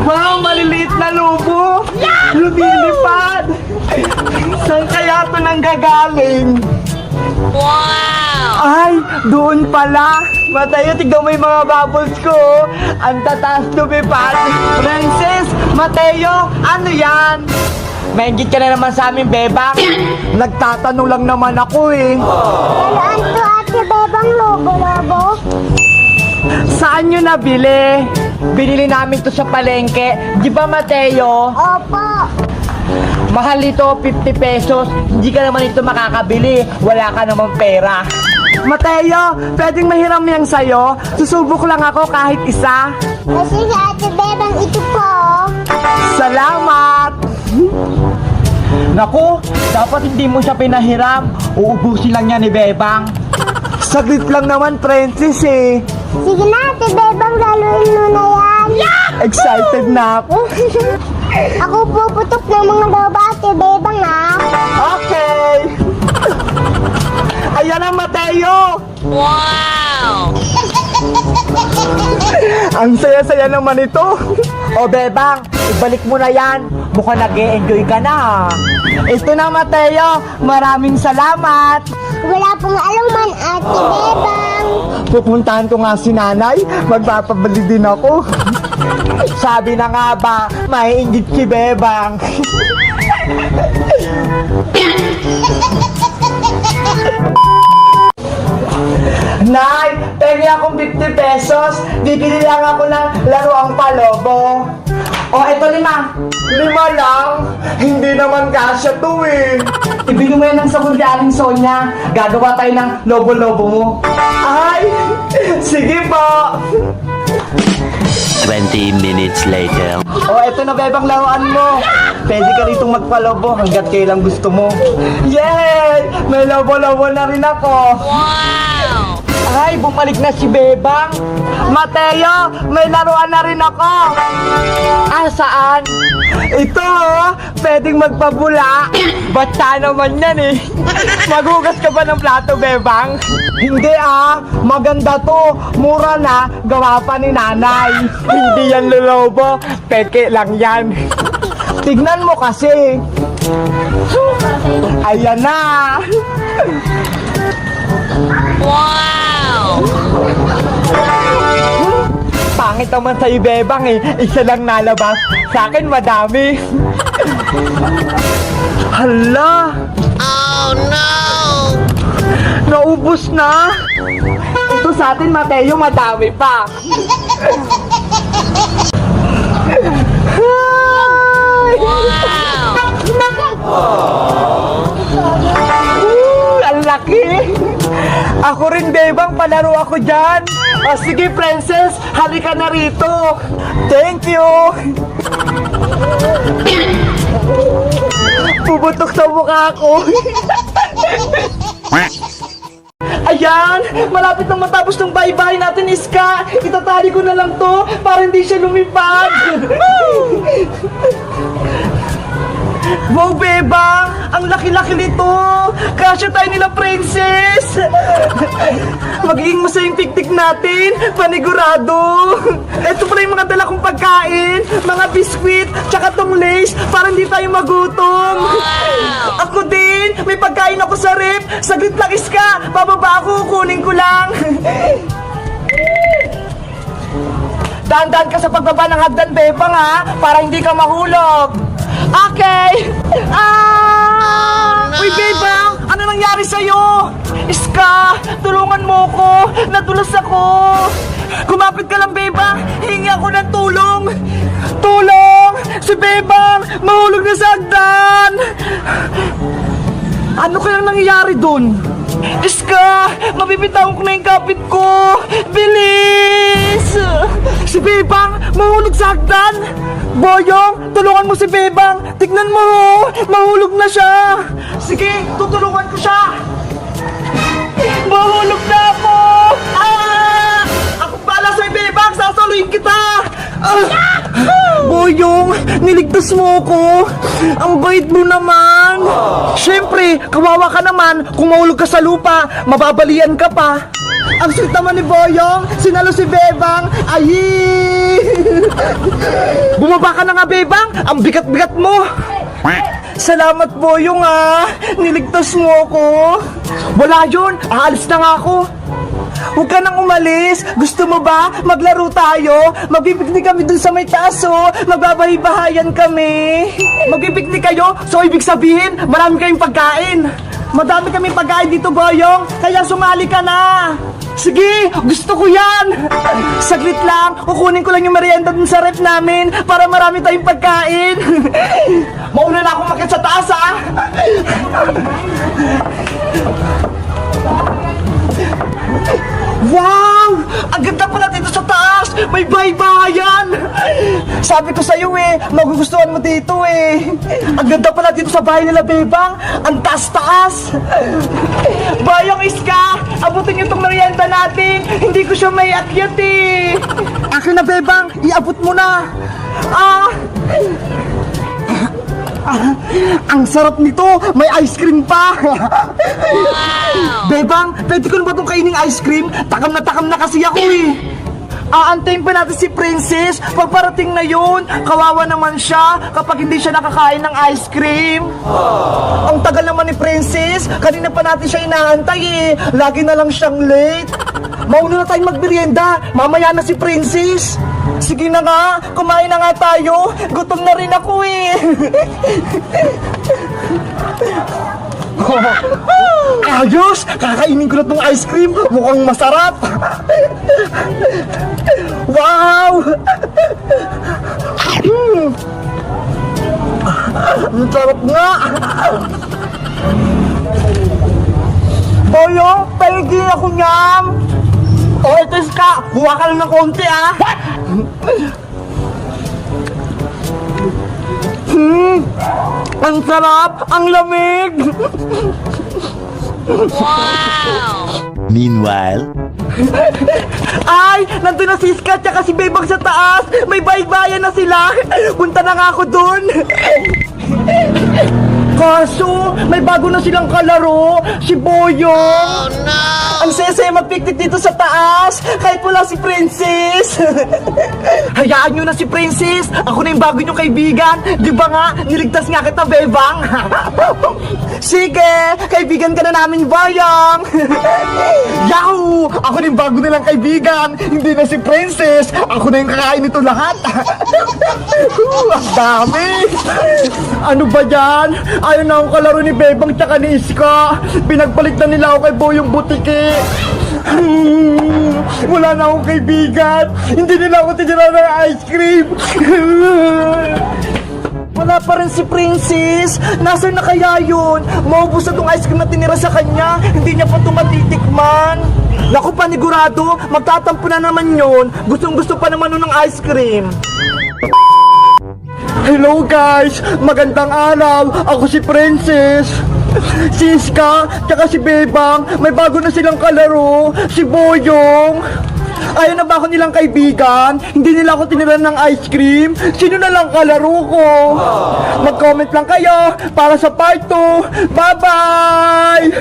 Wow, maliliit na lobo! Lumilipad! Saan kaya ito nanggagaling? Wow! Ay, doon pala! Mateo, tignan mo yung mga bubbles ko! Ang tataas lumipad! Princess! Mateo! Ano yan? Maingit ka na naman sa amin, Bebang! Nagtatanong lang naman ako eh! Walaan to Ate Bebang lobo-lobo. Saan nyo nabili? Binili namin to sa palengke. Di ba, Mateo? Opo. Mahal ito, 50 pesos. Hindi ka naman ito makakabili. Wala ka namang pera. Mateo, pwedeng mahiram yang sayo? Susubok lang ako kahit isa. Kasi Ate Bebang ito po. Salamat! Naku, dapat hindi mo siya pinahiram. Uubusin lang niya ni Bebang. Saglit lang naman, Princess eh. Sige na Ate Bebang, laluin mo na yan. Excited na ako. Ako puputok ng mga lobo Ate Bebang ha. Okay! Ayan na, Mateo! Wow! Ang saya-saya naman ito. O Bebang, ibalik mo na yan. Mukhang nag-e-enjoy ka na. Ito na, Mateo. Maraming salamat. Wala pong aluman Ate Bebang. Pupuntahan ko nga si nanay. Magpapabali din ako. Sabi na nga ba, maiinggit si Bebang. Nay, pengi akong 50 pesos. Bibili lang ako ng laruang palobo. O, eto 5. 5 lang? Hindi naman kasya to eh. Ibili mo yan ng sabon ni Aling Sonia. Gagawa tayo ng lobo-lobo mo. Ay, sige po. 20 minutes later. O, eto na Bebang laruan mo. Pwede ka ritong magpalobo hanggat kailan gusto mo. Yay! May lobo-lobo na rin ako. Wow! Ay, bumalik na si Bebang. Mateo, may laruan na rin ako. Ah, saan? Ito, oh, pwedeng magpabula. Basta naman yan eh. Maghugas ka ba ng plato, Bebang? Hindi ah, maganda to. Mura na, gawa pa ni nanay. Hindi yan lolobo, peke lang yan. Tignan mo kasi. Ayan na. Wow! Pangit naman sa'yo, Bebang eh. Isa lang nalabas. Sa akin, madami. Hala! Oh no! Naubos na! Ito sa atin, Mateo, madami pa. Ay! Wow! Ang laki! Ako rin, Bebang, palaro ako dyan. O sige, Princess, halika na rito. Thank you! Puputok sa mukha ko. Ayan! Malapit na matapos ng bahay-bahay natin, Iska! Itatali ko na lang to para hindi siya lumipad! Wow, Bebang! Ang laki-laki nito! Kasya tayo nila, Princess! Magiging masayang piknik natin! Panigurado! Ito pala yung mga dala kong pagkain! Mga biskwit, tsaka tong lace para hindi tayo magutom! Ako din! May pagkain ako sa rep! Saglit lang, Iska! Bababa ako, kunin ko lang! Dahan-dahan ka sa pagbaba ng hagdan, Bebang, ha? Para hindi ka mahulog! Okay! Ah! Uy, Bebang! Ano nangyari sa'yo? Iska! Tulungan mo ko! Nadulas ako! Kumapit ka lang, Bebang! Hingi ako ng tulong! Tulong! Si Bebang! Mahulog na sa hagdan! Ano kayang nangyayari dun? Iska! Mabibitawan ko na yung kapit ko! Bilis! Si Bebang! Mahulog sa hagdan! Boyong! Tulungan mo si Bebang! Tignan mo! Mahulog na siya! Sige! Tutulungan ko siya! Mahulog na ako! Ah! Ako pala sa'yo, Bebang! Sasaluhin kita! Ah! Boyong! Niligtas mo ko! Ang bait mo naman! Siyempre, kawawa ka naman kung mahulog ka sa lupa, mababalian ka pa! Ang sweet naman ni Boyong! Sinalo si Bebang! Ayi! Bumaba ka na nga, Bebang! Ang bigat-bigat mo! Salamat, Boyong, niligtas mo ako. Wala yun, aalis na nga ako. Huwag ka nang umalis. Gusto mo ba? Maglaro tayo. Magbibigni kami dun sa may taas, oh. Magbabahay-bahayan kami. Magbibigni kayo? So, ibig sabihin, marami kayong pagkain. Madami kaming pagkain dito, Boyong. Kaya sumali ka na. Sige, gusto ko yan. Saglit lang, kukunin ko lang yung merienda dun sa ref namin para marami tayong pagkain. Mauna na akong makit sa taas, Wow! Ang ganda pala dito sa taas! May bahay-bahayan! Sabi ko sa'yo magugustuhan mo dito Ang ganda pala dito sa bahay nila, Bebang! Ang taas-taas! Bayang Iska! Abutin niyo itong merienda natin! Hindi ko siya may akyat Akin na, Bebang! Iabot mo na! Ang sarap nito! May ice cream pa! Bebang, pwede ko na ba itong kaining ice cream? Takam na kasi ako Aantayin pa natin si Princess. Pagparating na yun, kawawa naman siya kapag hindi siya nakakain ng ice cream. Ang tagal naman ni Princess. Kanina pa natin siya inaantay Lagi na lang siyang late. Mauna na tayong magmerienda. Mamaya na si Princess. Sige na nga, kumain na nga tayo. Gutom na rin ako Ayos! Kakainin ko na tong ice cream. Mukhang masarap. Wow! Ang sarap nga. Boyong, paligin ako niyam. Ito ka. Huwa ka lang ng konti Ang sarap! Ang lamig! Wow! Meanwhile, Ay! Nandun na si Iska at si Bebang sa taas! May baybayan na sila! Punta na nga ako dun! Kaso, may bago na silang kalaro! Si Boyong! Oh no! Ang saya-saya mag-picnic dito sa taas! Kahit wala si Princess! Hayaan nyo na si Princess! Ako na yung bago nyong kaibigan! Di ba nga, niligtas nga kita, Bebang! Sige! Kaibigan ka na namin, Boyong! Yahoo! Ako na yung bago nilang kaibigan! Hindi na si Princess! Ako na yung kakain nito lahat! Ang dami! Ano ba yan? Ayaw na akong kalaro ni Bebang tsaka ni Iska. Pinagpalit na nila ako kay Boyong Butiki. Wala na akong kaibigan. Hindi nila ako tinira ng ice cream. Wala pa rin si Princess. Nasaan na kaya yun? Maubos na tong ice cream na tinira sa kanya. Hindi niya pa tumatitikman. Naku, panigurado. Magtatampo na naman yun. Gustong gusto pa naman nun ng ice cream. Hello guys! Magandang araw! Ako si Princess! Si Iska, tsaka si Bebang, may bago na silang kalaro, si Boyong! Ayaw na ba ako nilang kaibigan? Hindi nila ako tiniran ng ice cream? Sino na lang kalaro ko? Mag-comment lang kayo para sa part 2! Bye-bye!